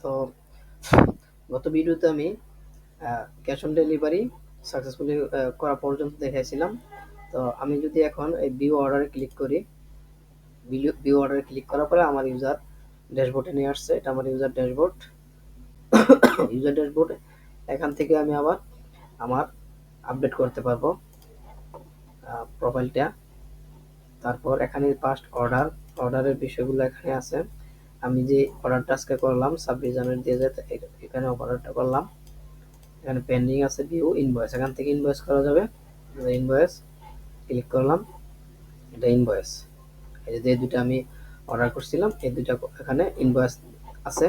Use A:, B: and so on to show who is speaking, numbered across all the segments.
A: তো গত ভিডিওতে আমি ক্যাশ অন ডেলিভারি সাকসেসফুলি করা পর্যন্ত দেখাইছিলাম। তো আমি যদি এখন এই ভিউ অর্ডারে ক্লিক করি, ভিউ অর্ডারে ক্লিক করার পরে আমার ইউজার ড্যাশবোর্ডে নিয়ে আসছে। এটা আমার ইউজার ড্যাশবোর্ড। ইউজার ড্যাশবোর্ডে এখান থেকে আমি আবার আমার আপডেট করতে পারবো প্রোফাইলটা। তারপর এখানে পাস্ট অর্ডারের বিষয়গুলো এখানে আছে। আমি যে অর্ডারটা আজকে করলাম 26 জানুয়ারি 2000, এখানে অর্ডারটা করলাম। এখানে পেন্ডিং আছে ভিউ ইনভয়েস, এখান থেকে ইনভয়েস করা যাবে। ইনভয়েস ক্লিক করলাম, এটা ইনভয়েস। এই যে দুটো আমি অর্ডার করছিলাম এই দুটো এখানে ইনভয়েস আছে।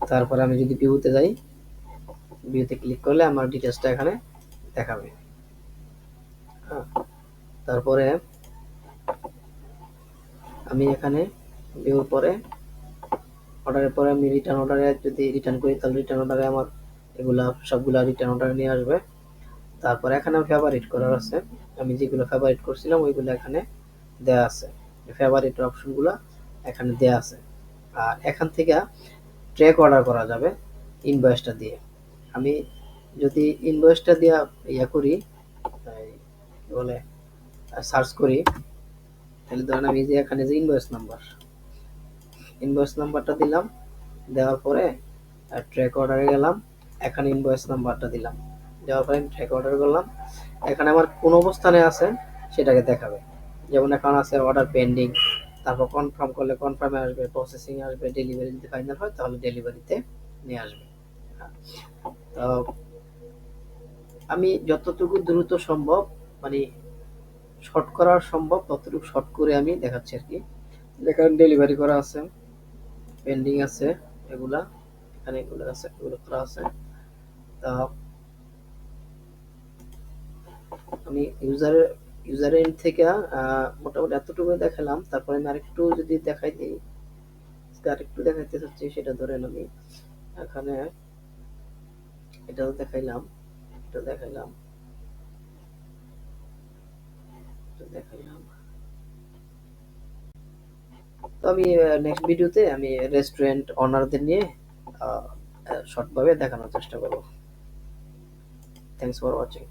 A: তারপরে আমি যদি ভিউতে যাই, ভিউতে ক্লিক করলে আমার ডিটেলসটা এখানে দেখাবে। তারপরে আমি এখানে ভিউর পরে অর্ডারের পরে আমি রিটার্ন অর্ডারে যদি রিটার্ন করি তাহলে রিটার্ন অর্ডারে আমার এগুলা সবগুলা রিটার্ন অর্ডারে নিয়ে আসবে। তারপরে এখানে ফেভারিট করার আছে, আমি যেগুলো ফেভারিট করছিলাম ওইগুলো এখানে দেয়া আছে। ফেভারিট অপশনগুলো এখানে দেয়া আছে। আর এখান থেকে ট্র্যাক অর্ডার করা যাবে ইনভয়েসটা দিয়ে। আমি যদি ইনভয়েসটা দিয়ে ইয়া করি, বলে সার্চ করি, তাহলে ধরেন আমি যে এখানে যে ইনভয়েস নাম্বারটা দিলাম, দেওয়ার পরে ট্র্যাক অর্ডারে গেলাম, এখানে ইনভয়েস নাম্বারটা দিলাম, দেওয়ার পরে ট্র্যাক অর্ডার করলাম। এখানে আমার কোন অবস্থানে আছে সেটাকে দেখাবে। যেমন এখন আছে অর্ডার পেন্ডিং, তারপর কনফার্ম করলে কনফার্মে আসবে, প্রসেসিং আসবে, ডেলিভারি যদি ফাইনাল হয় তাহলে ডেলিভারিতে নিয়ে আসবে। তো আমি যতটুকু দ্রুত সম্ভব, মানে শর্ট করা সম্ভব ততটুকু শর্ট করে আমি দেখাচ্ছি আর কি। এখানে ডেলিভারি করা আছে, পেন্ডিং আছে, এগুলা এখানে এগুলো আছে, এগুলো করা আছে। তা আমি ইউজার এন্ড থেকে মোটামুটি এতটুকু দেখালাম। তারপরে আমি আরেকটু যদি দেখাই দিই, আরেকটু দেখাইতে চাচ্ছি, সেটা ধরেন আমি এখানে এটাও দেখাইলাম, এটা দেখাইলাম, এটা দেখাইলাম। তো আমি নেক্সট ভিডিওতে আমি রেস্টুরেন্ট ওনারদের নিয়ে শর্ট ভাবে দেখানোর চেষ্টা করব। Thanks for watching.